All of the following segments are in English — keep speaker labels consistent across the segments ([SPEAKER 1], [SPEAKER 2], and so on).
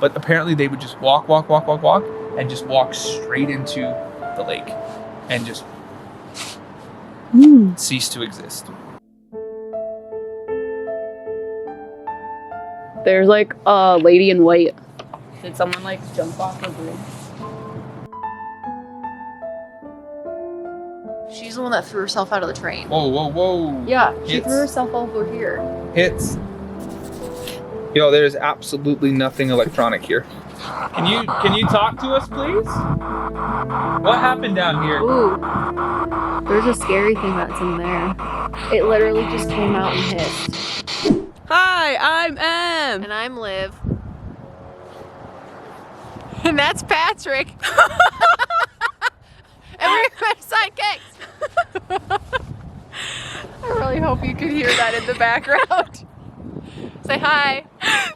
[SPEAKER 1] but apparently they would just walk, and just walk straight into the lake, and just cease to exist.
[SPEAKER 2] There's like a lady in white. Did someone like jump off the bridge?
[SPEAKER 3] She's the one that threw herself out of the train.
[SPEAKER 1] Whoa.
[SPEAKER 3] Yeah, she
[SPEAKER 1] Hits.
[SPEAKER 3] threw herself over here.
[SPEAKER 1] Hits. Yo, there's absolutely nothing electronic here. Can you talk to us, please? What happened down here?
[SPEAKER 3] Ooh. There's a scary thing that's in there. It literally just came out and hissed.
[SPEAKER 2] Hi, I'm Em.
[SPEAKER 3] And I'm Liv.
[SPEAKER 2] And that's Patrick.
[SPEAKER 3] And we're PsycKicks. I really hope you could hear that in the background. Say hi.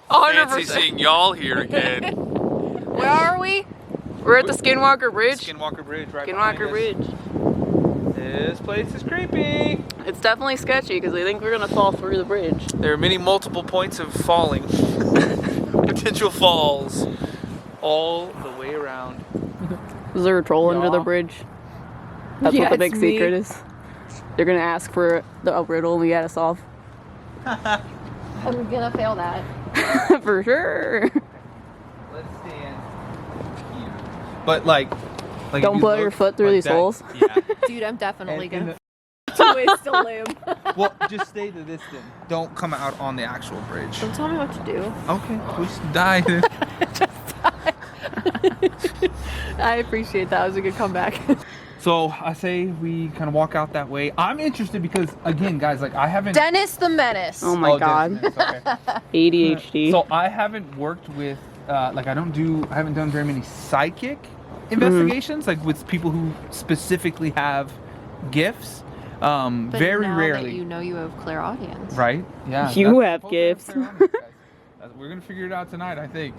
[SPEAKER 2] 100%.
[SPEAKER 1] Fancy seeing y'all here again.
[SPEAKER 3] Where are we?
[SPEAKER 2] We're at the Skinwalker Bridge.
[SPEAKER 1] Skinwalker Bridge, right?
[SPEAKER 2] Skinwalker
[SPEAKER 1] behind
[SPEAKER 2] Bridge.
[SPEAKER 1] us. This place is creepy.
[SPEAKER 2] It's definitely sketchy because we think we're gonna fall through the bridge.
[SPEAKER 1] There are many multiple points of falling. Potential falls. All the way around.
[SPEAKER 2] Is there a troll under the
[SPEAKER 1] Yeah.
[SPEAKER 2] bridge? That's
[SPEAKER 3] Yeah,
[SPEAKER 2] what the big
[SPEAKER 3] it's me.
[SPEAKER 2] secret is. They're gonna ask for a riddle and we gotta solve.
[SPEAKER 3] Are we gonna fail that?
[SPEAKER 2] For sure.
[SPEAKER 1] Let's stand here. But like
[SPEAKER 2] Don't
[SPEAKER 1] if you
[SPEAKER 2] put your
[SPEAKER 1] look
[SPEAKER 2] foot through
[SPEAKER 1] like
[SPEAKER 2] these
[SPEAKER 1] that-
[SPEAKER 2] holes.
[SPEAKER 1] Yeah.
[SPEAKER 3] Dude, I'm definitely
[SPEAKER 1] And-
[SPEAKER 3] gonna twist a limb.
[SPEAKER 1] Well, just stay to this then. Don't come out on the actual bridge.
[SPEAKER 3] Don't tell me what to do.
[SPEAKER 1] Okay, we just die then.
[SPEAKER 3] I appreciate that. It was a good comeback.
[SPEAKER 1] So I say we kind of walk out that way. I'm interested because again, guys, like I haven't.
[SPEAKER 3] Dennis the Menace.
[SPEAKER 2] Oh my god.
[SPEAKER 1] Dennis, okay.
[SPEAKER 2] ADHD.
[SPEAKER 1] So I haven't worked with, like I haven't done very many psychic investigations, like with people who specifically have gifts.
[SPEAKER 3] But
[SPEAKER 1] Very
[SPEAKER 3] now
[SPEAKER 1] rarely.
[SPEAKER 3] that you know you have clairaudience.
[SPEAKER 1] Right? Yeah.
[SPEAKER 2] You
[SPEAKER 1] that's
[SPEAKER 2] have
[SPEAKER 1] supposed to
[SPEAKER 2] gifts.
[SPEAKER 1] clairaudience, guys. We're gonna figure it out tonight, I think.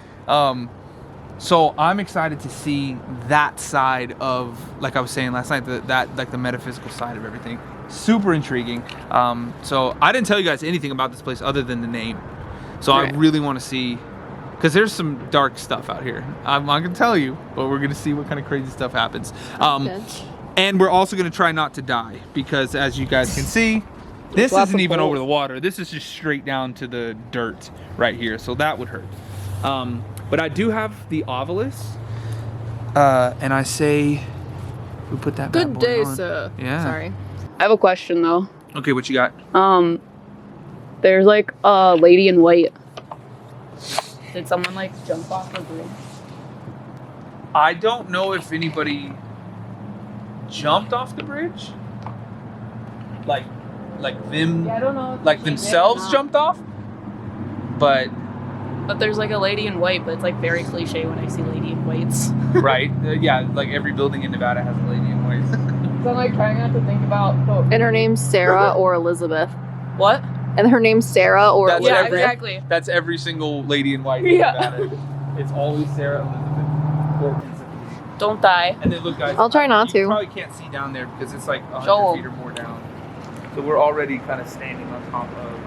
[SPEAKER 1] So I'm excited to see that side of, like I was saying last night, that like the metaphysical side of everything. Super intriguing. So I didn't tell you guys anything about this place other than the name. So
[SPEAKER 2] Right.
[SPEAKER 1] I really want to see, because there's some dark stuff out here. I'm not gonna tell you, but we're gonna see what kind of crazy stuff happens.
[SPEAKER 3] Good.
[SPEAKER 1] And we're also gonna try not to die, because as you guys can see, this
[SPEAKER 2] Lots
[SPEAKER 1] isn't
[SPEAKER 2] of
[SPEAKER 1] even
[SPEAKER 2] holes.
[SPEAKER 1] over the water. This is just straight down to the dirt right here. So that would hurt. But I do have the obelisk, and I say we put that. bad
[SPEAKER 2] Good
[SPEAKER 1] boy
[SPEAKER 2] day,
[SPEAKER 1] on.
[SPEAKER 2] sir.
[SPEAKER 1] Yeah.
[SPEAKER 3] Sorry.
[SPEAKER 2] I have a question though.
[SPEAKER 1] Okay, what you got?
[SPEAKER 2] There's like a lady in white. Did someone like jump off the bridge?
[SPEAKER 1] I don't know if anybody jumped off the bridge. Like them,
[SPEAKER 2] Yeah, I don't know. If
[SPEAKER 1] like
[SPEAKER 2] she did or
[SPEAKER 1] themselves
[SPEAKER 2] not.
[SPEAKER 1] jumped off. But
[SPEAKER 2] But there's like a lady in white, but it's like very cliche when I see lady in whites.
[SPEAKER 1] right, yeah, like every building in Nevada has a lady in white.
[SPEAKER 2] So I'm like trying not to think about
[SPEAKER 3] And her name's Sarah or Elizabeth.
[SPEAKER 2] what?
[SPEAKER 3] And her name's Sarah or
[SPEAKER 1] That's
[SPEAKER 2] Yeah,
[SPEAKER 3] Elizabeth.
[SPEAKER 2] exactly.
[SPEAKER 1] That's every single lady in white in
[SPEAKER 2] Yeah.
[SPEAKER 1] Nevada. It's always Sarah Elizabeth or Elizabeth.
[SPEAKER 2] Don't die.
[SPEAKER 1] And then look, guys.
[SPEAKER 3] I'll try not
[SPEAKER 1] you
[SPEAKER 3] to.
[SPEAKER 1] probably can't see down there because it's like 100
[SPEAKER 2] Show 'em.
[SPEAKER 1] feet or more down. So we're already kind of standing on top of.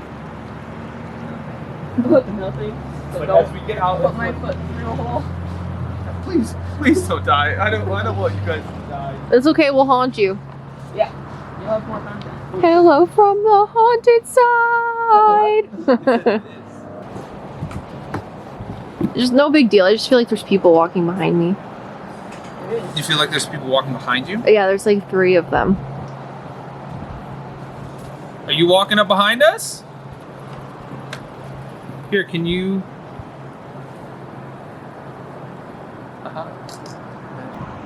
[SPEAKER 2] Nothing.
[SPEAKER 1] But as we get out,
[SPEAKER 2] Put my foot through a hole.
[SPEAKER 1] please don't die. I don't want you guys to die.
[SPEAKER 3] It's okay, we'll haunt you.
[SPEAKER 2] Yeah. You'll have more content.
[SPEAKER 3] Hello from the haunted side. Just no big deal. I just feel like there's people walking behind me.
[SPEAKER 1] You feel like there's people walking behind you?
[SPEAKER 3] Yeah, there's like 3 of them.
[SPEAKER 1] Are you walking up behind us? Here, can you?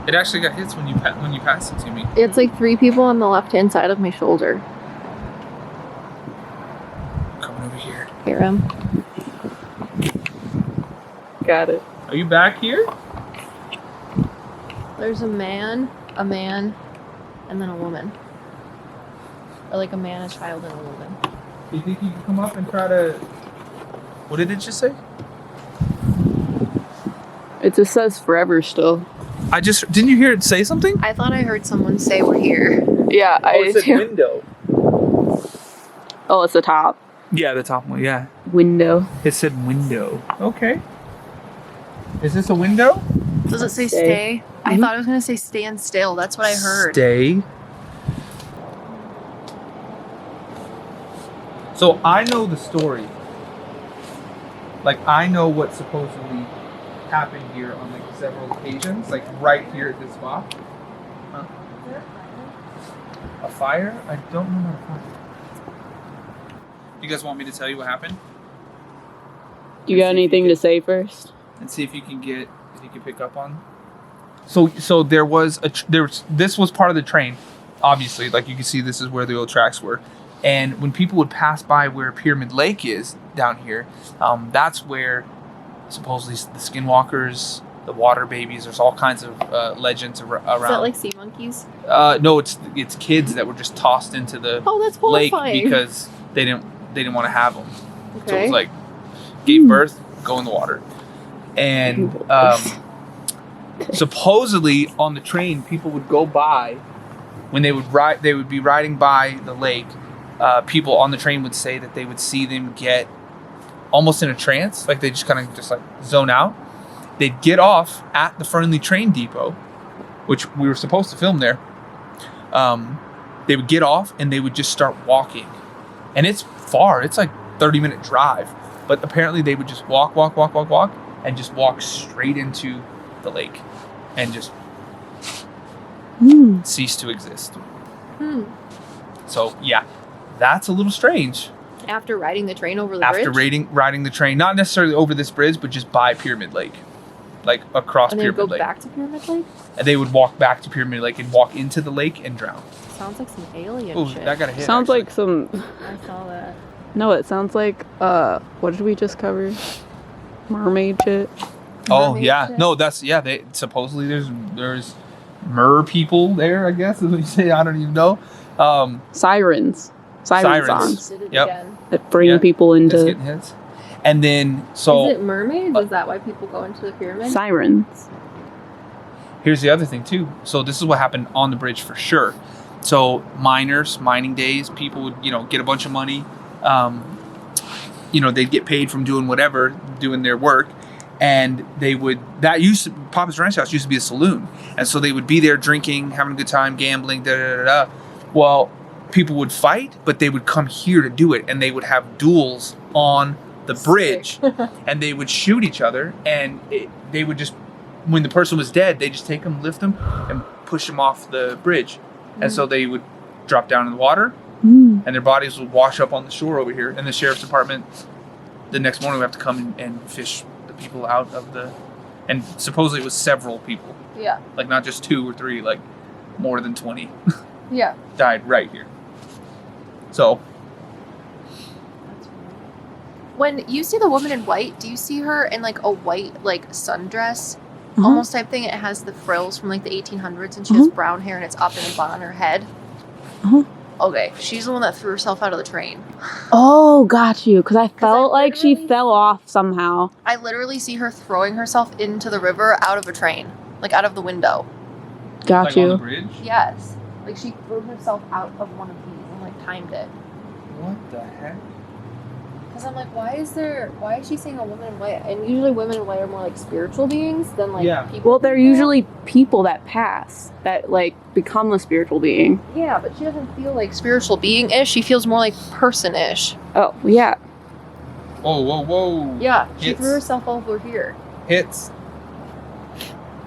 [SPEAKER 1] It actually got hits when you passed it to me.
[SPEAKER 3] It's like 3 people on the left-hand side of my shoulder.
[SPEAKER 1] Coming over here.
[SPEAKER 3] Hear 'em.
[SPEAKER 2] Got it.
[SPEAKER 1] Are you back here?
[SPEAKER 3] There's a man, and then a woman. Or like a man, a child, and a woman.
[SPEAKER 1] Do you think you can come up and try to? What did it just say?
[SPEAKER 2] It just says forever still.
[SPEAKER 1] Didn't you hear it say something?
[SPEAKER 3] I thought I heard someone say we're here.
[SPEAKER 2] Yeah, I
[SPEAKER 1] it
[SPEAKER 2] did
[SPEAKER 1] said
[SPEAKER 2] too.
[SPEAKER 1] window.
[SPEAKER 2] Oh, it's the top
[SPEAKER 1] Yeah, the top one. Yeah,
[SPEAKER 2] window.
[SPEAKER 1] it said window. Okay. Is this a window?
[SPEAKER 3] Does it say
[SPEAKER 2] Stay.
[SPEAKER 3] stay? I
[SPEAKER 2] Mhm.
[SPEAKER 3] thought it was gonna say stand still. That's what I heard.
[SPEAKER 1] Stay. So I know the story. Like I know what supposedly happened here on like several occasions, like right here at this spot. Huh? A fire? I don't know about a fire. You guys want me to tell you what happened?
[SPEAKER 2] You got anything to say first?
[SPEAKER 1] And see if you can pick up on. So there was this was part of the train, obviously. Like you can see, this is where the old tracks were, and when people would pass by where Pyramid Lake is down here, that's where supposedly the skinwalkers, the water babies. There's all kinds of legends around.
[SPEAKER 3] Is that like sea monkeys?
[SPEAKER 1] No, it's kids that were just tossed into the
[SPEAKER 3] Oh, that's
[SPEAKER 1] lake
[SPEAKER 3] horrifying.
[SPEAKER 1] because they didn't want to have them. So it
[SPEAKER 3] Okay.
[SPEAKER 1] was like gave birth, go in the water, and supposedly on the train, people would go by when they would ride. They would be riding by the lake. People on the train would say that they would see them get almost in a trance, like they just kind of just like zone out. They'd get off at the Fernley train depot, which we were supposed to film there. They would get off and they would just start walking, and it's far. It's like 30-minute drive, but apparently they would just walk, and just walk straight into the lake, and just cease to exist. So yeah, that's a little strange.
[SPEAKER 3] After riding the train over the
[SPEAKER 1] After
[SPEAKER 3] bridge?
[SPEAKER 1] riding the train, not necessarily over this bridge, but just by Pyramid Lake, like across
[SPEAKER 3] And then
[SPEAKER 1] Pyramid
[SPEAKER 3] go
[SPEAKER 1] Lake.
[SPEAKER 3] back to Pyramid Lake?
[SPEAKER 1] And they would walk back to Pyramid Lake and walk into the lake and drown.
[SPEAKER 3] Sounds like some alien
[SPEAKER 1] Oh,
[SPEAKER 3] shit.
[SPEAKER 1] that got a hit.
[SPEAKER 2] Sounds
[SPEAKER 1] actually.
[SPEAKER 2] like some.
[SPEAKER 3] I saw that.
[SPEAKER 2] No, it sounds like what did we just cover? Mermaid shit.
[SPEAKER 1] Oh
[SPEAKER 3] mermaid
[SPEAKER 1] yeah,
[SPEAKER 3] shit.
[SPEAKER 1] no, that's yeah. They supposedly there's mer people there. I guess is what you say. I don't even know.
[SPEAKER 2] Sirens. Siren
[SPEAKER 1] Sirens.
[SPEAKER 2] songs
[SPEAKER 3] Did it
[SPEAKER 1] Yep.
[SPEAKER 3] again.
[SPEAKER 2] that bring
[SPEAKER 1] Yeah,
[SPEAKER 2] people
[SPEAKER 1] It's
[SPEAKER 2] into
[SPEAKER 1] getting hits. And then so
[SPEAKER 3] Is it mermaids? Is that why people go into the pyramid?
[SPEAKER 2] sirens.
[SPEAKER 1] here's the other thing too. So this is what happened on the bridge for sure. So mining days, people would get a bunch of money. They'd get paid from doing whatever, doing their work, and Papa's Ranch House used to be a saloon, and so they would be there drinking, having a good time, gambling, da da da da. Well, people would fight, but they would come here to do it, and they would have duels on the bridge, and they would shoot each other, and they would just, when the person was dead, they just take them, lift them, and push them off the bridge, and so they would drop down in the water, and their bodies would wash up on the shore over here, and the sheriff's department the next morning would have to come and fish the people out of the, and supposedly it was several people,
[SPEAKER 3] Yeah.
[SPEAKER 1] like not just 2 or 3, like more than 20
[SPEAKER 3] Yeah.
[SPEAKER 1] died right here. So
[SPEAKER 3] When you see the woman in white, do you see her in like a white like sundress
[SPEAKER 2] Uh-huh.
[SPEAKER 3] almost type thing? It has the frills from like the 1800s, and she has brown hair, and it's up in a bun on her head.
[SPEAKER 2] Uh-huh.
[SPEAKER 3] Okay, she's the one that threw herself out of the train.
[SPEAKER 2] Oh, got you. Because I felt
[SPEAKER 3] I
[SPEAKER 2] like she
[SPEAKER 3] literally-
[SPEAKER 2] fell off somehow.
[SPEAKER 3] I literally see her throwing herself into the river out of a train, like out of the window.
[SPEAKER 2] Got
[SPEAKER 1] like on the
[SPEAKER 2] you.
[SPEAKER 1] bridge.
[SPEAKER 3] Yes, like she threw herself out of one of these and like timed it.
[SPEAKER 1] What the heck?
[SPEAKER 3] Because I'm like, why is she saying a woman in white? And usually women in white are more like spiritual beings than like
[SPEAKER 1] Yeah.
[SPEAKER 3] people.
[SPEAKER 2] Well, they're usually people that pass, that like become a spiritual being.
[SPEAKER 3] Yeah, but she doesn't feel like spiritual being-ish. She feels more like person-ish.
[SPEAKER 2] Oh, yeah.
[SPEAKER 1] Whoa.
[SPEAKER 3] Yeah, she
[SPEAKER 1] Hits.
[SPEAKER 3] threw herself over here.
[SPEAKER 1] Hits.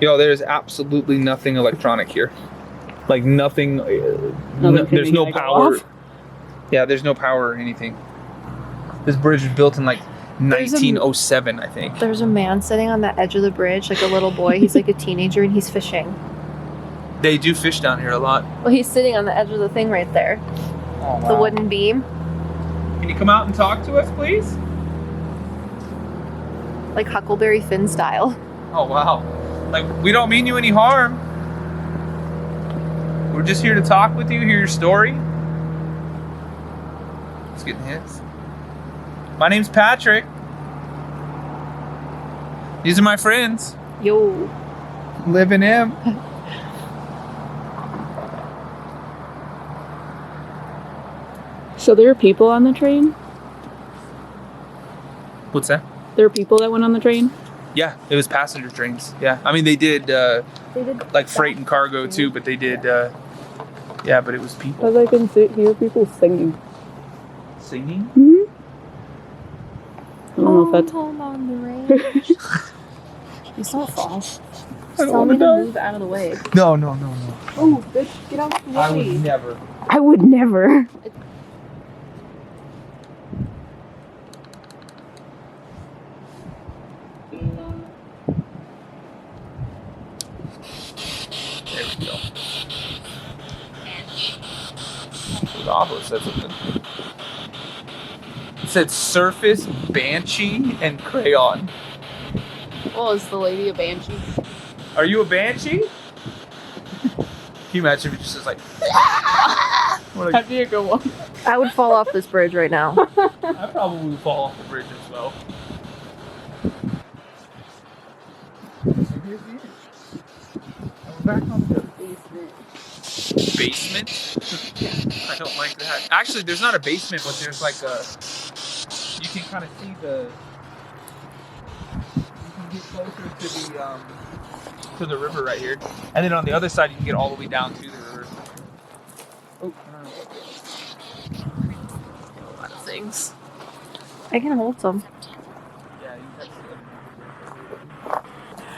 [SPEAKER 1] Yo, there's absolutely nothing electronic here. Like nothing.
[SPEAKER 2] Nothing can
[SPEAKER 1] there's
[SPEAKER 2] make
[SPEAKER 1] no
[SPEAKER 2] that go
[SPEAKER 1] power.
[SPEAKER 2] off?
[SPEAKER 1] Yeah, there's no power or anything. This bridge was built in like
[SPEAKER 3] There's a-
[SPEAKER 1] 1907, I think.
[SPEAKER 3] There's a man sitting on the edge of the bridge, like a little boy. He's like a teenager and he's fishing.
[SPEAKER 1] They do fish down here a lot.
[SPEAKER 3] Well, he's sitting on the edge of the thing right there.
[SPEAKER 1] Oh,
[SPEAKER 3] The wooden beam.
[SPEAKER 1] Can you come out and talk to us, please?
[SPEAKER 3] Like Huckleberry Finn style.
[SPEAKER 1] Oh, wow. Like, we don't mean you any harm. We're just here to talk with you, hear your story. It's getting hits. My name's Patrick. These are my friends.
[SPEAKER 3] Yo.
[SPEAKER 1] Live in him.
[SPEAKER 2] So there are people on the train?
[SPEAKER 1] What's that?
[SPEAKER 2] There are people that went on the train?
[SPEAKER 1] Yeah, it was passenger trains. Yeah, I mean they did like freight and cargo too, but they did. Yeah, but it was people.
[SPEAKER 2] Because I can hear people singing.
[SPEAKER 1] Singing?
[SPEAKER 2] Mm-hmm. I don't know if that's...
[SPEAKER 3] Home on the range. Please don't fall. Just
[SPEAKER 1] don't
[SPEAKER 3] tell
[SPEAKER 1] wanna
[SPEAKER 3] me to
[SPEAKER 1] die.
[SPEAKER 3] move out of the way.
[SPEAKER 1] No.
[SPEAKER 2] Oh, bitch, get out of the way.
[SPEAKER 1] I would never.
[SPEAKER 2] I would never.
[SPEAKER 1] There we go. The opera said something. It said surface, banshee, and crayon.
[SPEAKER 2] Well, is the lady a banshee?
[SPEAKER 1] Are you a banshee? Can you imagine if it just says like...
[SPEAKER 2] That'd be a good one.
[SPEAKER 3] I would fall off this bridge right now.
[SPEAKER 1] I probably would fall off the bridge as well. We're back on the basement. I don't like that. Actually, there's not a basement, but there's like a... You can kind of see the... You can get closer to the river right here. And then on the other side, you can get all the way down to the river. Oh, I don't know.
[SPEAKER 3] A lot of things. I can hold some.
[SPEAKER 1] Yeah, you can see it.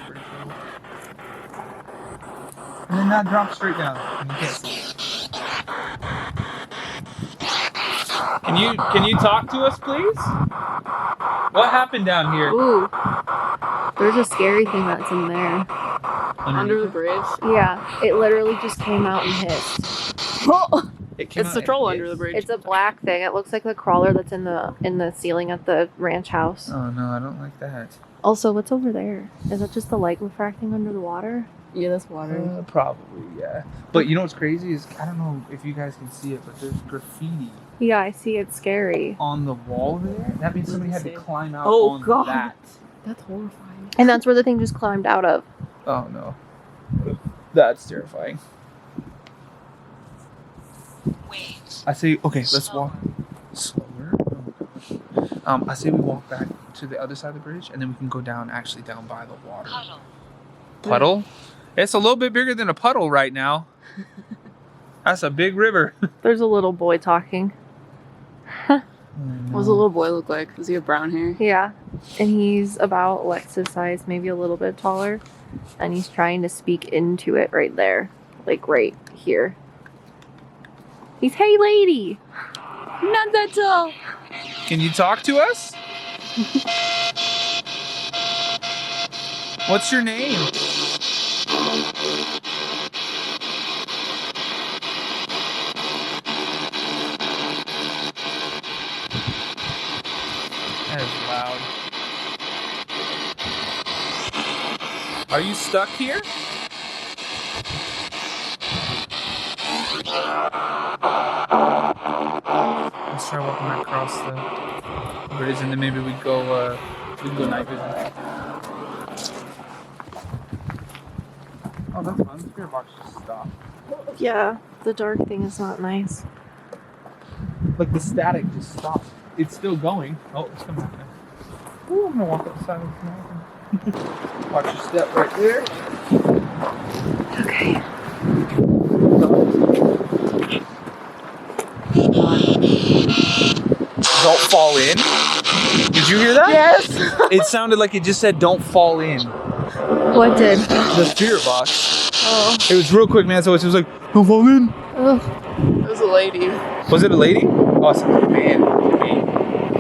[SPEAKER 1] Pretty cool. And then that drops straight down. And you can't see it. Can you talk to us, please? What happened down here?
[SPEAKER 3] Ooh. There's a scary thing that's in there.
[SPEAKER 2] Under the bridge?
[SPEAKER 3] Yeah. It literally just came out and hissed.
[SPEAKER 2] It's the troll under the bridge.
[SPEAKER 3] It's a black thing. It looks like the crawler that's in the ceiling at the ranch house.
[SPEAKER 1] Oh no, I don't like that.
[SPEAKER 3] Also, what's over there? Is that just the light refracting under the water?
[SPEAKER 2] Yeah, that's water.
[SPEAKER 1] Probably, yeah. But you know what's crazy is, I don't know if you guys can see it, but there's graffiti
[SPEAKER 3] Yeah, I see. It's scary.
[SPEAKER 1] on the wall over there. That means somebody had to climb out
[SPEAKER 2] Oh,
[SPEAKER 1] on
[SPEAKER 2] God.
[SPEAKER 1] that.
[SPEAKER 2] That's horrifying.
[SPEAKER 3] And that's where the thing just climbed out of.
[SPEAKER 1] Oh no. That's terrifying.
[SPEAKER 4] Wait.
[SPEAKER 1] I say, okay, let's walk slower. Oh, gosh. I say we walk back to the other side of the bridge, and then we can go down, actually down by the water.
[SPEAKER 4] Puddle.
[SPEAKER 1] Puddle? It's a little bit bigger than a puddle right now. That's a big river.
[SPEAKER 3] There's a little boy talking.
[SPEAKER 2] What does the little boy look like? Does he have brown hair?
[SPEAKER 3] Yeah. And he's about Lex's size, maybe a little bit taller. And he's trying to speak into it right there. Like right here. He's, hey lady!
[SPEAKER 2] Not that tall.
[SPEAKER 1] Can you talk to us? What's your name? That is loud. Are you stuck here? Let's try walking across the bridge, and then maybe we go night vision. Oh, that's fun. The spirit box just stopped.
[SPEAKER 3] Yeah, the dark thing is not nice.
[SPEAKER 1] Like the static just stopped. It's still going. Oh, it's coming back now. Ooh, I'm gonna walk up the side of the mountain. Watch your step right there.
[SPEAKER 3] Okay.
[SPEAKER 1] Don't fall in. Did you hear that?
[SPEAKER 2] Yes.
[SPEAKER 1] It sounded like it just said "Don't fall in."
[SPEAKER 3] What did?
[SPEAKER 1] The spirit box.
[SPEAKER 3] Oh.
[SPEAKER 1] It was real quick, man. So it was like, "Don't fall in."
[SPEAKER 3] Ugh.
[SPEAKER 2] It was a lady.
[SPEAKER 1] Was it a lady? Oh, it's a man.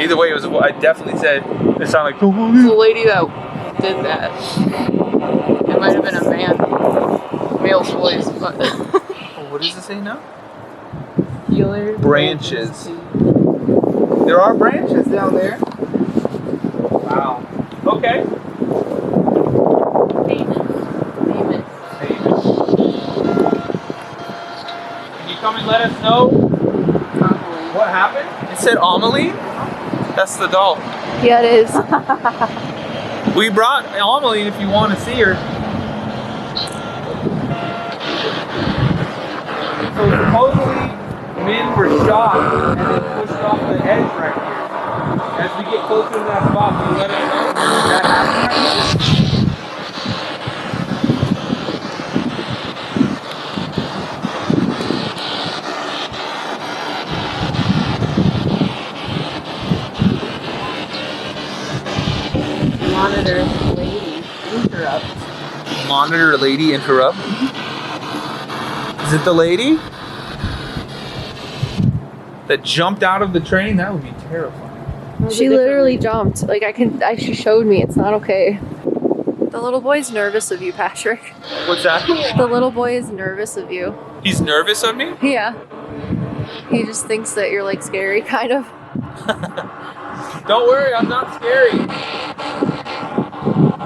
[SPEAKER 1] Either way, it was. I definitely said it sounded like "Don't fall
[SPEAKER 2] It was
[SPEAKER 1] in."
[SPEAKER 2] a lady that did that. It might have been a man. Male's voice, but...
[SPEAKER 1] Oh, what does it say now?
[SPEAKER 2] Healer.
[SPEAKER 1] Branches. There are branches down there. Wow. Okay.
[SPEAKER 2] Famous.
[SPEAKER 1] Can you come and let us know what happened? It said Amelie? That's the doll.
[SPEAKER 3] Yeah, it is.
[SPEAKER 1] We brought Amelie if you want to see her. So supposedly men were shot and then pushed off the edge right here. As we get closer to that spot, will you let us know if that happens?
[SPEAKER 2] Monitor lady interrupt.
[SPEAKER 1] Monitor lady interrupt. Is it the lady that jumped out of the train? That would be terrifying.
[SPEAKER 3] She literally jumped. Like she showed me. It's not okay. The little boy's nervous of you, Patrick.
[SPEAKER 1] What's that?
[SPEAKER 3] The little boy is nervous of you.
[SPEAKER 1] He's nervous of me?
[SPEAKER 3] Yeah. He just thinks that you're like scary, kind of.
[SPEAKER 1] Don't worry, I'm not scary.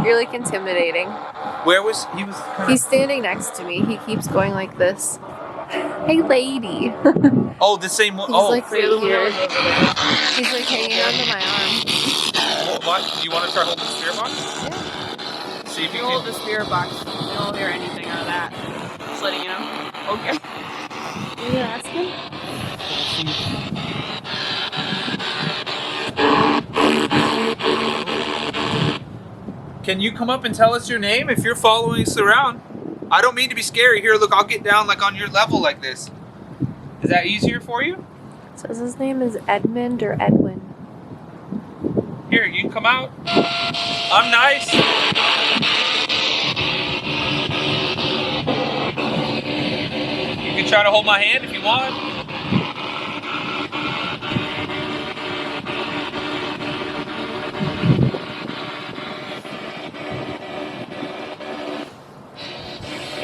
[SPEAKER 3] You're like intimidating.
[SPEAKER 1] Where was he? Was kind
[SPEAKER 3] He's standing next to me. He keeps going like this. Hey, lady.
[SPEAKER 1] Oh, the same one.
[SPEAKER 3] He's
[SPEAKER 1] Oh,
[SPEAKER 3] like right here. He's like hanging onto my arm.
[SPEAKER 1] what? You want to try holding the spirit box?
[SPEAKER 3] Yeah.
[SPEAKER 1] See if you
[SPEAKER 2] You hold
[SPEAKER 1] can.
[SPEAKER 2] the spirit box. You don't hear anything out of that. Just letting you know. Okay.
[SPEAKER 3] Are you asking?
[SPEAKER 1] Can you come up and tell us your name if you're following us around? I don't mean to be scary. Here, look, I'll get down like on your level like this. Is that easier for you?
[SPEAKER 3] Says his name is Edmund or Edwin.
[SPEAKER 1] Here, you can come out. I'm nice. You can try to hold my hand if you want.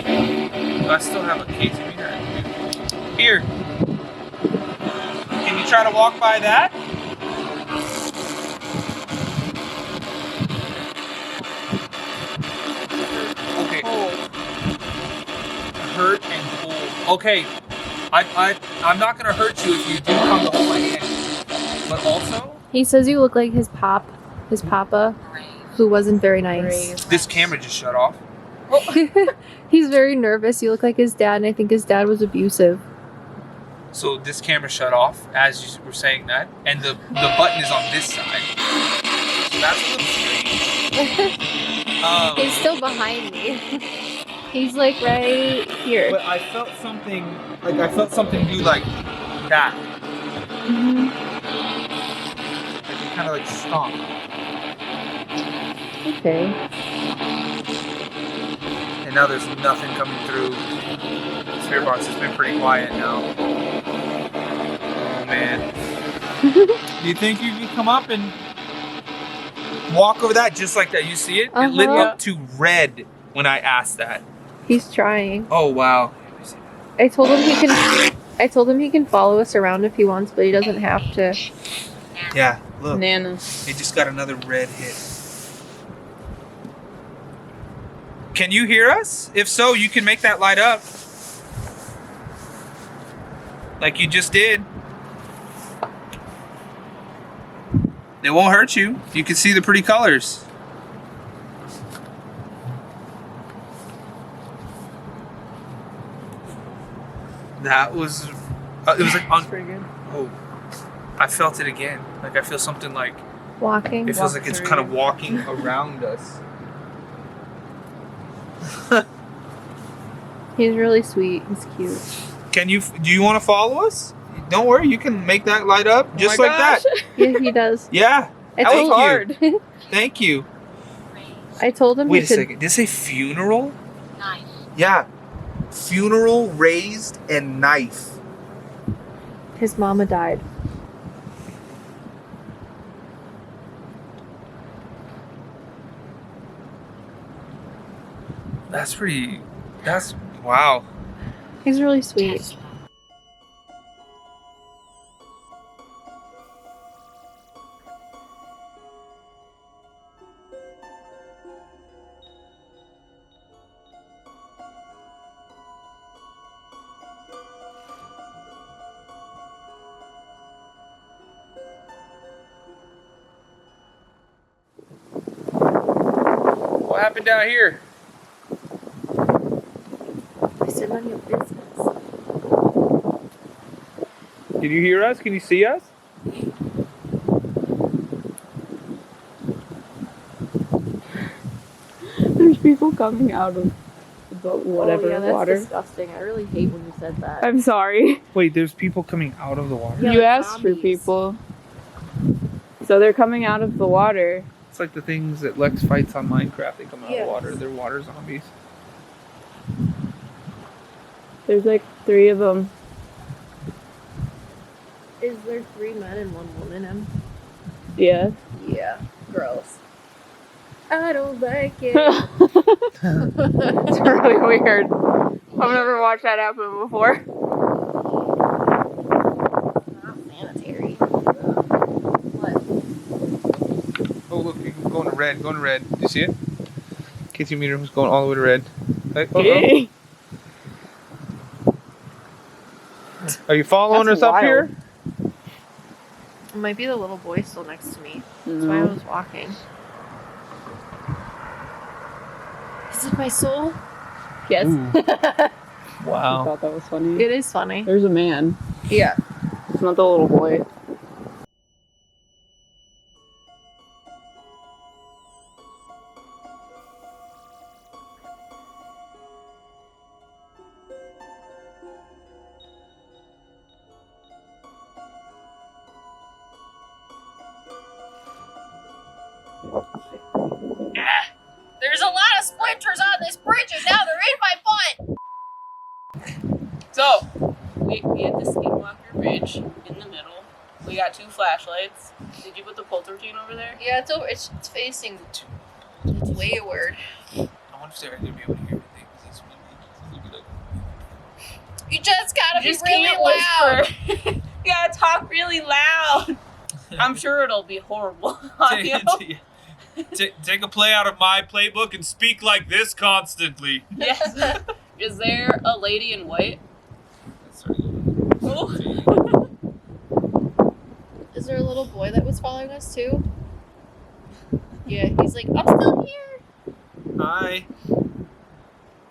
[SPEAKER 1] I still have a case of meter. Here. Can you try to walk by that? Okay. Hurt and pull. Okay. I'm not gonna hurt you if you do come to hold my hand. But also,
[SPEAKER 3] He says you look like his papa, who wasn't very nice.
[SPEAKER 1] this camera just shut off.
[SPEAKER 3] He's very nervous. You look like his dad, and I think his dad was abusive.
[SPEAKER 1] So this camera shut off as you were saying that, and the button is on this side. So that's a little strange.
[SPEAKER 3] He's still behind me. He's like right here.
[SPEAKER 1] But I felt something do like that.
[SPEAKER 3] Mhm.
[SPEAKER 1] Like it kind of like stopped.
[SPEAKER 3] Okay.
[SPEAKER 1] And now there's nothing coming through. Spirit box has been pretty quiet now. Oh man. Do you think you could come up and walk over that just like that? You see it? It lit
[SPEAKER 3] Uh-huh.
[SPEAKER 1] up to red when I asked that.
[SPEAKER 3] He's trying.
[SPEAKER 1] Oh wow.
[SPEAKER 3] I told him he can follow us around if he wants, but he doesn't have to.
[SPEAKER 1] Yeah, look.
[SPEAKER 2] Nana.
[SPEAKER 1] It just got another red hit. Can you hear us? If so, you can make that light up. Like you just did. It won't hurt you. You can see the pretty colors. That was... it was like...
[SPEAKER 2] Pretty good.
[SPEAKER 1] oh. I felt it again. Like I feel something like...
[SPEAKER 3] Walking.
[SPEAKER 1] It feels like it's kind of walking around us.
[SPEAKER 3] He's really sweet. He's cute.
[SPEAKER 1] Do you want to follow us? Don't worry, you can make that light up just like that.
[SPEAKER 3] Yeah, he does.
[SPEAKER 1] Yeah.
[SPEAKER 3] I
[SPEAKER 1] Thank
[SPEAKER 3] told
[SPEAKER 1] you. Thank you.
[SPEAKER 3] I told him
[SPEAKER 1] Wait
[SPEAKER 3] he
[SPEAKER 1] a
[SPEAKER 3] could.
[SPEAKER 1] second. Did it say funeral?
[SPEAKER 4] Knife.
[SPEAKER 1] Yeah. Funeral, raised, and knife.
[SPEAKER 3] His mama died.
[SPEAKER 1] That's pretty... That's... Wow.
[SPEAKER 3] He's really sweet.
[SPEAKER 1] What happened down here?
[SPEAKER 3] I said none of your business.
[SPEAKER 1] Can you hear us? Can you see us?
[SPEAKER 2] people coming out of the whatever
[SPEAKER 3] oh, yeah, that's
[SPEAKER 2] water.
[SPEAKER 3] disgusting. I really hate when you said that.
[SPEAKER 2] I'm sorry.
[SPEAKER 1] Wait, there's people coming out of the water?
[SPEAKER 3] Yeah,
[SPEAKER 2] you
[SPEAKER 3] like
[SPEAKER 2] asked for
[SPEAKER 3] zombies.
[SPEAKER 2] people. So they're coming out of the water.
[SPEAKER 1] It's like the things that Lex fights on Minecraft. They come out
[SPEAKER 3] Yes.
[SPEAKER 1] of water. They're water zombies.
[SPEAKER 2] There's like 3 of them.
[SPEAKER 3] Is there 3 men and 1 woman?
[SPEAKER 2] Yeah.
[SPEAKER 3] Yeah, gross. I don't like it.
[SPEAKER 2] It's really weird. I've never watched that happen before.
[SPEAKER 3] Not sanitary. What?
[SPEAKER 1] Oh, look, you can go into red. Go into red. Do you see it? KT meter was going all the way to red. Hey,
[SPEAKER 2] Okay.
[SPEAKER 1] Are you following
[SPEAKER 2] That's
[SPEAKER 1] us up
[SPEAKER 2] wild.
[SPEAKER 1] here?
[SPEAKER 3] It might be the little boy still next to me. That's why I was walking. Is it my soul?
[SPEAKER 2] Yes.
[SPEAKER 1] Ooh.
[SPEAKER 2] I
[SPEAKER 1] Wow.
[SPEAKER 2] thought that was funny.
[SPEAKER 3] It is funny.
[SPEAKER 2] There's a man.
[SPEAKER 3] Yeah.
[SPEAKER 2] It's not the little boy.
[SPEAKER 4] There's a lot of splinters on this bridge, and now they're in my butt. So, we hit the Skinwalker Bridge in the middle. We got 2 flashlights. Did you put the pulse routine over there?
[SPEAKER 3] Yeah, it's over. It's facing. It's wayward.
[SPEAKER 1] I wonder if they're going to be able to hear everything. Because it's windy.
[SPEAKER 3] You just gotta
[SPEAKER 4] You just
[SPEAKER 3] be really
[SPEAKER 4] can't
[SPEAKER 3] loud.
[SPEAKER 4] whisper. You gotta talk really loud. I'm sure it'll be horrible audio.
[SPEAKER 5] Take a play out of my playbook and speak like this constantly.
[SPEAKER 4] Yes. Is there a lady in white? Oh.
[SPEAKER 3] Is there a little boy that was following us too? Yeah, he's like, I'm still here.
[SPEAKER 5] Hi.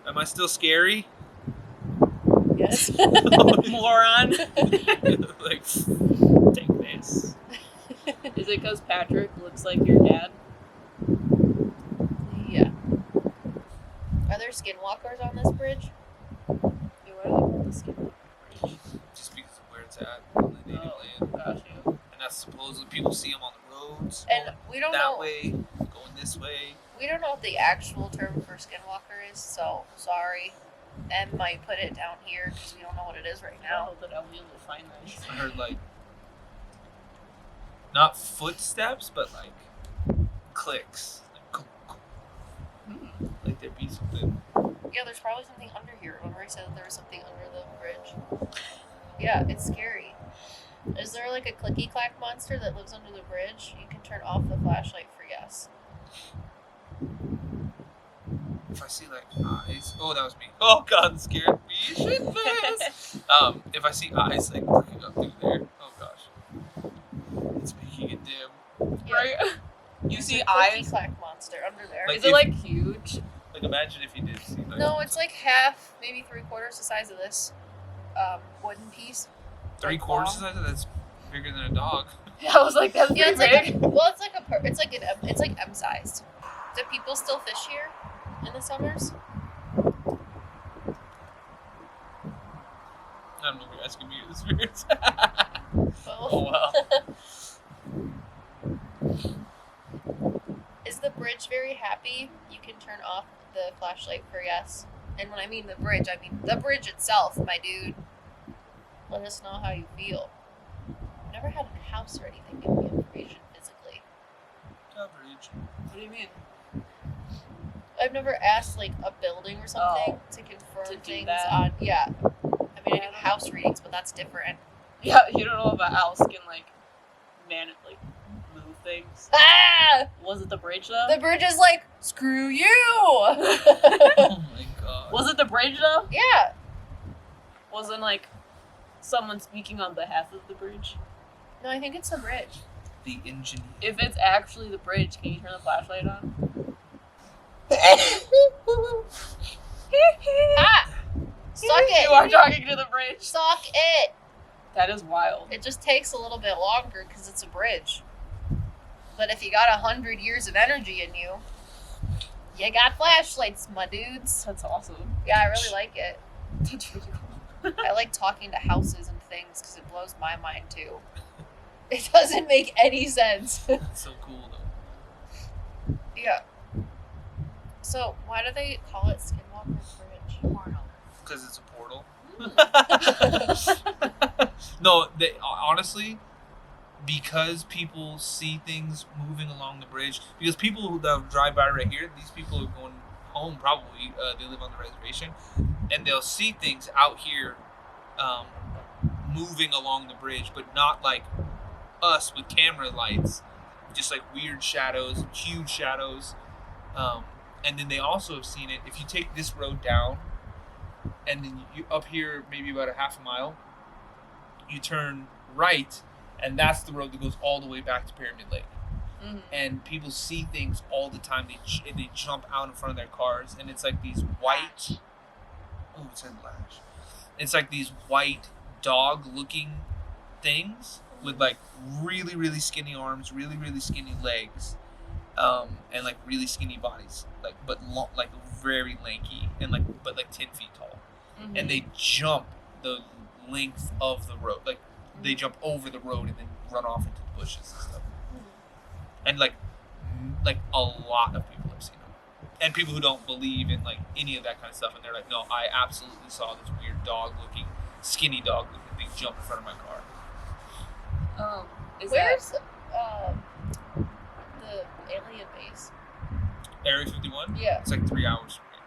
[SPEAKER 5] Am I still scary?
[SPEAKER 3] Yes.
[SPEAKER 4] Moron.
[SPEAKER 5] Like, take this.
[SPEAKER 4] Is it because Patrick looks like your dad?
[SPEAKER 3] Yeah. Are there skinwalkers on this bridge?
[SPEAKER 4] Yeah, why do they call the Skinwalker Bridge?
[SPEAKER 5] Just because of where it's at on the native land.
[SPEAKER 4] Got you.
[SPEAKER 5] And that's supposedly people see them on the roads.
[SPEAKER 3] And
[SPEAKER 5] going
[SPEAKER 3] we don't
[SPEAKER 5] that
[SPEAKER 3] know.
[SPEAKER 5] way, going this way.
[SPEAKER 3] We don't know what the actual term for skinwalker is, so sorry. Em might put it down here because we don't know what it is right
[SPEAKER 4] I
[SPEAKER 3] now.
[SPEAKER 4] don't know that I'll be able to find that either.
[SPEAKER 5] I heard like, not footsteps, but like clicks. Like, like there'd be something.
[SPEAKER 3] Yeah, there's probably something under here. Remember I said that there was something under the bridge? Yeah, it's scary. Is there like a clicky clack monster that lives under the bridge? You can turn off the flashlight for yes.
[SPEAKER 5] If I see like eyes, oh that was me. Oh god, it scared me. Shit, fast. If I see eyes like looking up through there, oh gosh, it's making it dim.
[SPEAKER 3] Yeah.
[SPEAKER 4] Right? You
[SPEAKER 3] There's
[SPEAKER 4] see
[SPEAKER 3] a clicky
[SPEAKER 4] eyes?
[SPEAKER 3] clack monster under there.
[SPEAKER 5] Like,
[SPEAKER 4] Is it like huge?
[SPEAKER 5] Like imagine if you did see like
[SPEAKER 3] No, it's like half, maybe 3/4 the size of this wooden piece.
[SPEAKER 5] 3/4 the size of that's bigger than a dog.
[SPEAKER 4] Yeah, I was like, that's
[SPEAKER 3] Yeah,
[SPEAKER 4] pretty
[SPEAKER 3] it's
[SPEAKER 4] big.
[SPEAKER 3] like well, it's like it's like M sized. Do people still fish here in the summers?
[SPEAKER 5] I don't know if you're asking me or the spirits.
[SPEAKER 3] Well,
[SPEAKER 5] Oh well.
[SPEAKER 3] Is the bridge very happy? You can turn off the flashlight for yes. And when I mean the bridge, I mean the bridge itself, my dude. Let us know how you feel. I've never had a house or anything give me information physically.
[SPEAKER 5] Coverage.
[SPEAKER 4] What do you mean?
[SPEAKER 3] I've never asked like a building or something
[SPEAKER 4] Oh,
[SPEAKER 3] to confirm
[SPEAKER 4] to do
[SPEAKER 3] things
[SPEAKER 4] that?
[SPEAKER 3] on. Yeah. I mean, I
[SPEAKER 4] Yeah,
[SPEAKER 3] do house readings, but that's different.
[SPEAKER 4] Yeah, you don't know if a house can like move things.
[SPEAKER 3] Ah!
[SPEAKER 4] Was it the bridge though?
[SPEAKER 3] The bridge is like, screw you!
[SPEAKER 5] Oh my god.
[SPEAKER 4] Was it the bridge though?
[SPEAKER 3] Yeah.
[SPEAKER 4] Wasn't like someone speaking on behalf of the bridge?
[SPEAKER 3] No, I think it's the bridge.
[SPEAKER 5] The engineer.
[SPEAKER 4] If it's actually the bridge, can you turn the flashlight on?
[SPEAKER 3] Ah! Suck it!
[SPEAKER 4] You are talking to the bridge.
[SPEAKER 3] Suck it!
[SPEAKER 4] That is wild.
[SPEAKER 3] It just takes a little bit longer because it's a bridge. But if you got 100 years of energy in you, You got flashlights, my dudes.
[SPEAKER 4] That's awesome.
[SPEAKER 3] Yeah, I really like it.
[SPEAKER 4] That's really cool.
[SPEAKER 3] I like talking to houses and things because it blows my mind too. It doesn't make any sense.
[SPEAKER 5] That's so cool though.
[SPEAKER 3] Yeah. So why do they call it Skinwalker Bridge? Portal.
[SPEAKER 5] Because it's a portal. No, they honestly, because people see things moving along the bridge. Because people who drive by right here, these people are going home probably. They live on the reservation, and they'll see things out here, moving along the bridge, but not like us with camera lights. Just like weird shadows, huge shadows. And then they also have seen it. If you take this road down, and then you up here maybe about a half a mile, you turn right, and that's the road that goes all the way back to Pyramid Lake.
[SPEAKER 4] Mm-hmm.
[SPEAKER 5] And people see things all the time. They jump out in front of their cars, and it's like these white. Oh, it said lash. It's like these white dog-looking things with like really, really skinny arms, really, really skinny legs, and like really skinny bodies, like but like very lanky and like 10 feet tall.
[SPEAKER 4] Mm-hmm.
[SPEAKER 5] And they jump the length of the road, like they jump over the road and then run off into the bushes and stuff. And like a lot of people have seen them, and people who don't believe in like any of that kind of stuff, and they're like, no, I absolutely saw this weird dog-looking, skinny dog-looking thing jump in front of my car.
[SPEAKER 3] Where's the alien base?
[SPEAKER 5] Area 51.
[SPEAKER 3] Yeah.
[SPEAKER 5] It's like 3 hours from here.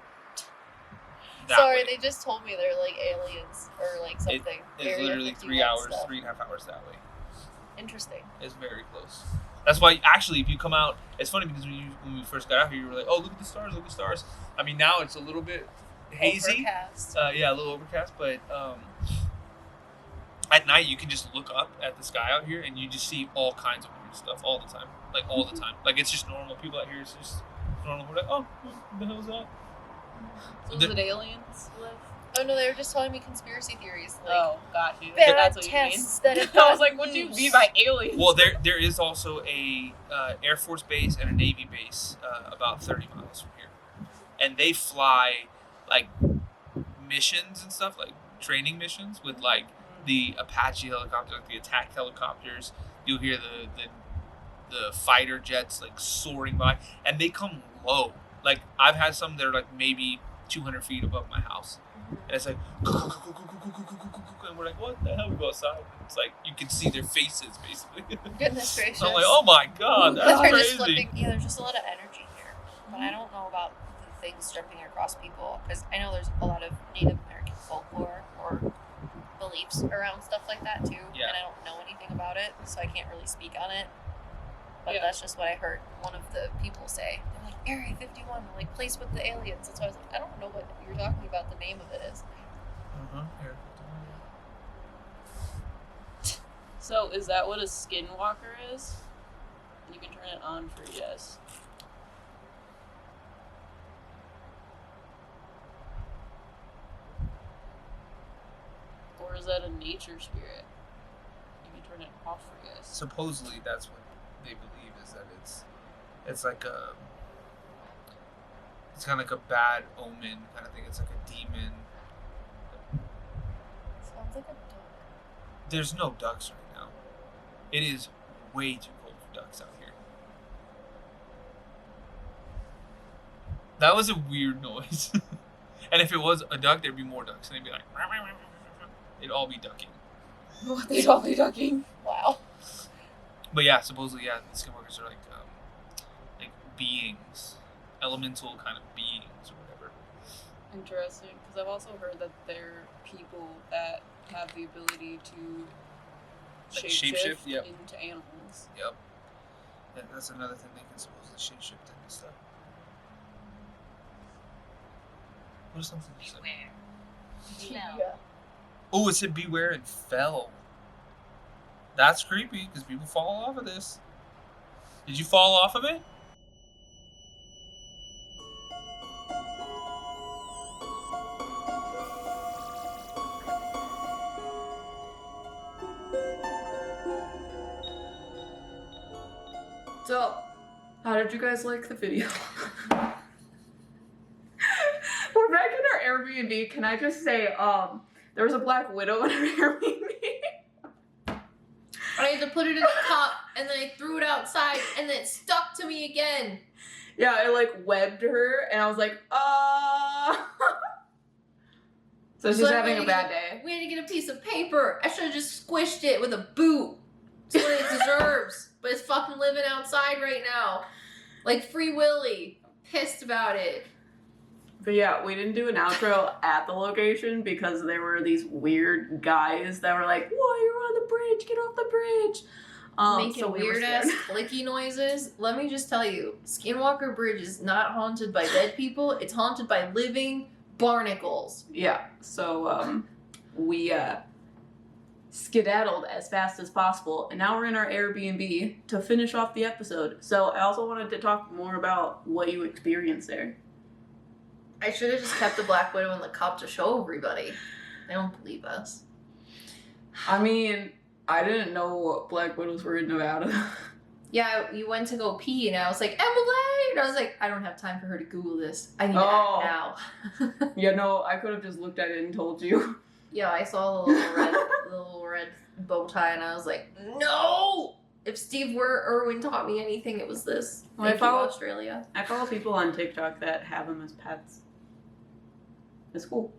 [SPEAKER 5] That
[SPEAKER 3] Sorry,
[SPEAKER 5] way.
[SPEAKER 3] they just told me they're like aliens or like something.
[SPEAKER 5] It's
[SPEAKER 3] Area
[SPEAKER 5] literally
[SPEAKER 3] 51
[SPEAKER 5] 3 hours,
[SPEAKER 3] stuff.
[SPEAKER 5] 3.5 hours that way.
[SPEAKER 3] Interesting.
[SPEAKER 5] It's very close. That's why, actually, if you come out, it's funny because when we first got out here, you were like, "Oh, look at the stars! Look at the stars!" I mean, now it's a little bit hazy.
[SPEAKER 3] Overcast.
[SPEAKER 5] Yeah, a little overcast, but at night you can just look up at the sky out here and you just see all kinds of weird stuff all the time, like all the time. Like it's just normal. People out here, it's just normal. We're like, "Oh, what the hell is that?"
[SPEAKER 4] So is it aliens live?
[SPEAKER 3] Oh no, they were just telling me conspiracy theories. Like,
[SPEAKER 4] Oh, got you.
[SPEAKER 3] there are
[SPEAKER 4] That's what you mean.
[SPEAKER 3] tests that have
[SPEAKER 4] I was
[SPEAKER 3] gotten
[SPEAKER 4] like, what do you
[SPEAKER 3] loose.
[SPEAKER 4] mean by aliens?
[SPEAKER 5] Well, there is also a Air Force base and a Navy base about 30 miles from here, and they fly like missions and stuff, like training missions with like the Apache helicopter, like the attack helicopters. You'll hear the fighter jets like soaring by, and they come low. Like I've had some that are like maybe 200 feet above my house. And it's like, and we're like, what the hell? We go outside. It's like, you can see their faces, basically.
[SPEAKER 3] Goodness gracious.
[SPEAKER 5] So I'm like, oh my god, that's
[SPEAKER 3] They're
[SPEAKER 5] crazy.
[SPEAKER 3] just flipping. Yeah, there's just a lot of energy here. But I don't know about the things jumping across people. Because I know there's a lot of Native American folklore or beliefs around stuff like that too.
[SPEAKER 5] Yeah.
[SPEAKER 3] And I don't know anything about it. So I can't really speak on it. But
[SPEAKER 4] Yeah.
[SPEAKER 3] that's just what I heard one of the people say. They're like, Area 51, like, place with the aliens. That's why I was like, I don't know what you're talking about, the name of it is.
[SPEAKER 5] Here.
[SPEAKER 4] So is that what a skinwalker is? You can turn it on for yes. Or is that a nature spirit? You can turn it off for yes.
[SPEAKER 5] Supposedly, that's what they believe is that it's like it's kind of like a bad omen kind of thing. It's like a demon.
[SPEAKER 3] Sounds like a duck.
[SPEAKER 5] There's no ducks right now. It is way too cold for ducks out here. That was a weird noise. And if it was a duck, there'd be more ducks, and they'd be like, "Rah, rah, rah, rah, rah, rah." They'd all be ducking.
[SPEAKER 4] What? They'd all be ducking?
[SPEAKER 3] Wow.
[SPEAKER 5] But yeah, supposedly, yeah, the skinwalkers are like beings, elemental kind of beings or whatever.
[SPEAKER 4] Interesting, because I've also heard that there are people that have the ability to
[SPEAKER 5] Like
[SPEAKER 4] shapeshift
[SPEAKER 5] shapeshift, yep.
[SPEAKER 4] into animals.
[SPEAKER 5] Yep. Yeah, that's another thing they can supposedly shapeshift and stuff. What is something you said?
[SPEAKER 3] Yeah.
[SPEAKER 5] Oh, it said beware and fell. That's creepy because people fall off of this. Did you fall off of it?
[SPEAKER 2] So, how did you guys like the video? Airbnb, can I just say, there was a black widow in our Airbnb.
[SPEAKER 3] I had to put it in a cup, and then I threw it outside, and then it stuck to me again.
[SPEAKER 2] Yeah, I like webbed her, and I was like, So she's having a bad day.
[SPEAKER 3] We had to get a piece of paper. I should have just squished it with a boot. It's what it deserves. But it's fucking living outside right now. Like Free Willy. I'm pissed about it.
[SPEAKER 2] But yeah, we didn't do an outro at the location because there were these weird guys that were like, "Whoa, you're on the bridge, get off the bridge."
[SPEAKER 3] Making
[SPEAKER 2] so we
[SPEAKER 3] weird ass clicky noises. Let me just tell you, Skinwalker Bridge is not haunted by dead people. It's haunted by living barnacles.
[SPEAKER 2] Yeah, so we skedaddled as fast as possible, and now we're in our Airbnb to finish off the episode. So I also wanted to talk more about what you experienced there.
[SPEAKER 3] I should have just kept the Black Widow in the cup to show everybody. They don't believe us.
[SPEAKER 2] I mean, I didn't know Black Widows were in Nevada.
[SPEAKER 3] Yeah, you went to go pee, and I was like, Emily! And I was like, I don't have time for her to Google this. I need to act now.
[SPEAKER 2] Yeah, no, I could have just looked at it and told you.
[SPEAKER 3] Yeah, I saw the little red bow tie, and I was like, no! If Steve Irwin taught me anything, it was this.
[SPEAKER 2] Well,
[SPEAKER 3] Thank you, Australia.
[SPEAKER 2] I follow people on TikTok that have them as pets. It's cool.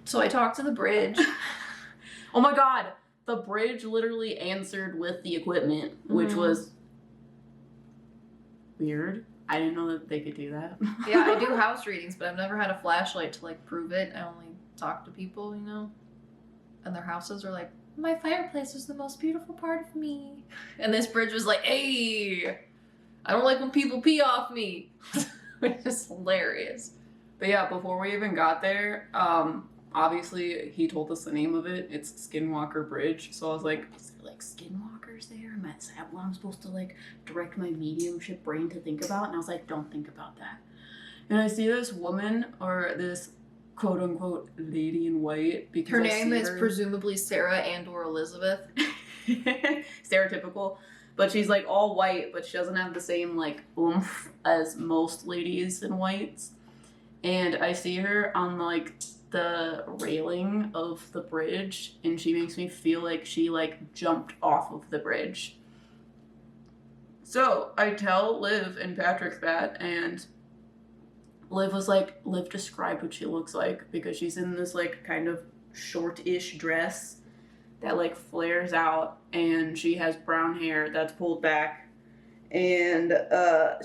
[SPEAKER 3] So I talked to the bridge.
[SPEAKER 2] Oh my god! The bridge literally answered with the equipment, which was weird. I didn't know that they could do that.
[SPEAKER 3] Yeah, I do house readings, but I've never had a flashlight to like prove it. I only talk to people, you know, and their houses are like, my fireplace is the most beautiful part of me. And this bridge was like, hey, I don't like when people pee off me. Which is hilarious.
[SPEAKER 2] But yeah, before we even got there, obviously he told us the name of it. It's Skinwalker Bridge. So I was like, is there like skinwalkers there? Is that what I'm supposed to like direct my mediumship brain to think about? And I was like, don't think about that. And I see this woman, or this quote unquote lady in white, because
[SPEAKER 3] her name is presumably Sarah and or Elizabeth.
[SPEAKER 2] Stereotypical. But she's like all white, but she doesn't have the same like oomph as most ladies in whites. And I see her on like the railing of the bridge, and she makes me feel like she like jumped off of the bridge. So I tell Liv and Patrick that, and Liv was like, Liv described what she looks like, because she's in this like kind of short-ish dress that like flares out, and she has brown hair that's pulled back. And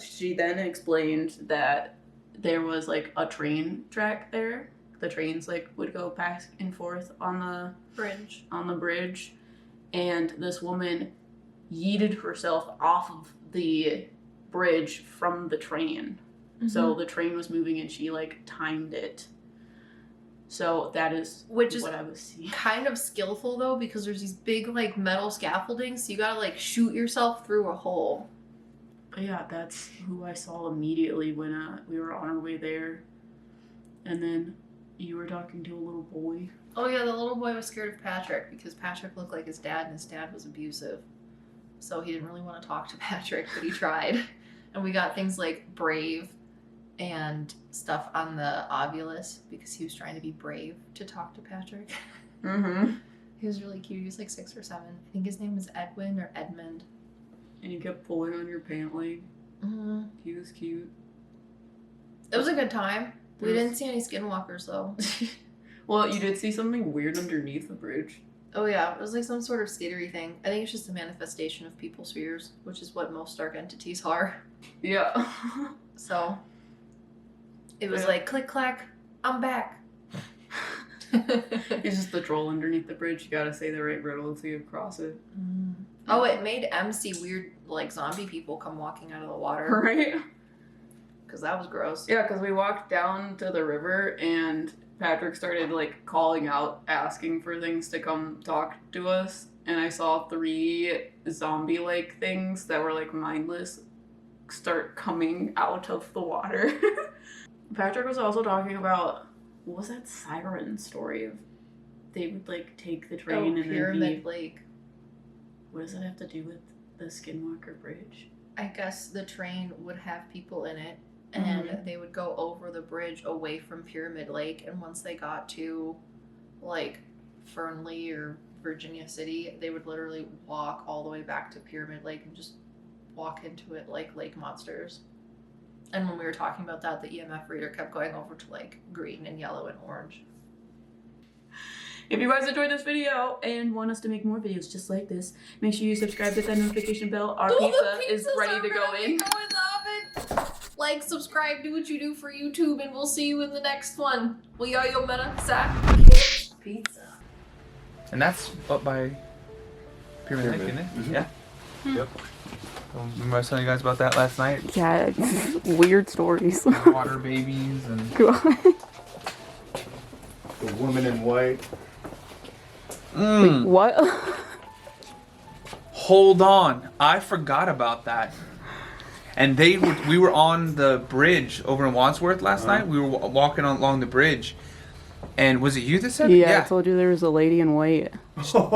[SPEAKER 2] she then explained that there was like a train track there. The trains like would go back and forth on the bridge. And this woman yeeted herself off of the bridge from the train. Mm-hmm. So the train was moving and she like timed it. So that is what I was seeing.
[SPEAKER 3] Kind of skillful though, because there's these big like metal scaffoldings, so you gotta like shoot yourself through a hole.
[SPEAKER 2] But yeah, that's who I saw immediately when we were on our way there. And then you were talking to a little boy.
[SPEAKER 3] Oh yeah, the little boy was scared of Patrick because Patrick looked like his dad, and his dad was abusive. So he didn't really want to talk to Patrick, but he tried. And we got things like brave and stuff on the ovulus because he was trying to be brave to talk to Patrick.
[SPEAKER 2] Mm-hmm.
[SPEAKER 3] He was really cute. He was like 6 or 7. I think his name was Edwin or Edmund.
[SPEAKER 2] And he kept pulling on your pant leg.
[SPEAKER 3] Mm-hmm.
[SPEAKER 2] He was cute.
[SPEAKER 3] It was a good time. We didn't see any skinwalkers though.
[SPEAKER 2] Well, you did see something weird underneath the bridge.
[SPEAKER 3] Oh yeah, it was like some sort of skittery thing. I think it's just a manifestation of people's fears, which is what most dark entities are.
[SPEAKER 2] Yeah.
[SPEAKER 3] So it was like click clack, I'm back.
[SPEAKER 2] It's just the troll underneath the bridge. You gotta say the right riddle so you cross it.
[SPEAKER 3] Mm. Oh, it made M see weird like zombie people come walking out of the water.
[SPEAKER 2] Right?
[SPEAKER 3] Because that was gross.
[SPEAKER 2] Yeah, because we walked down to the river and Patrick started like calling out, asking for things to come talk to us. And I saw 3 zombie-like things that were like mindless start coming out of the water. Patrick was also talking about, what was that siren story of they would like take the train and
[SPEAKER 3] Pyramid Lake.
[SPEAKER 2] What does that have to do with the Skinwalker Bridge?
[SPEAKER 3] I guess the train would have people in it, and they would go over the bridge away from Pyramid Lake, and once they got to like Fernley or Virginia City, they would literally walk all the way back to Pyramid Lake and just walk into it like lake monsters. And when we were talking about that, the EMF reader kept going over to like green and yellow and orange.
[SPEAKER 2] If you guys enjoyed this video and want us to make more videos just like this, make sure you subscribe, hit that notification bell. Our pizza is ready to go in.
[SPEAKER 3] Like, subscribe, do what you do for YouTube, and we'll see you in the next one. We are your meta sack pizza.
[SPEAKER 1] And that's up by Pyramid Lake, isn't it?
[SPEAKER 6] Mhm.
[SPEAKER 1] Yeah.
[SPEAKER 6] Yep.
[SPEAKER 1] Remember I was telling you guys about that last night?
[SPEAKER 2] Yeah, weird stories.
[SPEAKER 1] Water babies and...
[SPEAKER 6] The woman in white.
[SPEAKER 1] Mm.
[SPEAKER 2] What?
[SPEAKER 1] Hold on. I forgot about that. And we were on the bridge over in Wadsworth last night. We were walking along the bridge. And was it you that said it?
[SPEAKER 2] Yeah, I told you there was a lady in white.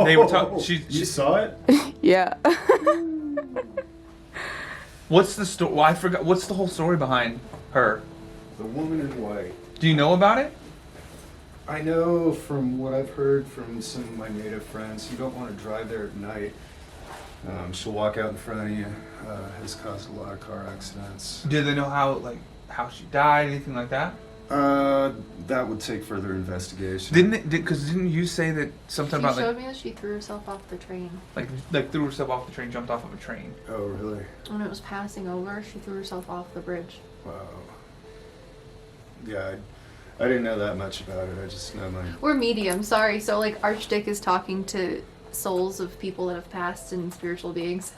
[SPEAKER 1] They were talking.
[SPEAKER 6] You saw it?
[SPEAKER 2] Yeah.
[SPEAKER 1] What's the story? Well, I forgot. What's the whole story behind her?
[SPEAKER 6] The woman in white.
[SPEAKER 1] Do you know about it?
[SPEAKER 6] I know from what I've heard from some of my native friends, you don't want to drive there at night. She'll walk out in front of you. Has caused a lot of car accidents.
[SPEAKER 1] Do they know how she died, anything like that?
[SPEAKER 6] That would take further investigation.
[SPEAKER 1] Didn't you say that something
[SPEAKER 3] She
[SPEAKER 1] about
[SPEAKER 3] showed
[SPEAKER 1] like
[SPEAKER 3] me that she threw herself off the train.
[SPEAKER 1] like threw herself off the train, jumped off of a train?
[SPEAKER 6] Oh, really?
[SPEAKER 3] When it was passing over, she threw herself off the bridge.
[SPEAKER 6] Wow. Yeah, I didn't know that much about it. I just know my...
[SPEAKER 3] We're medium, sorry. So like Archdick is talking to souls of people that have passed and spiritual beings.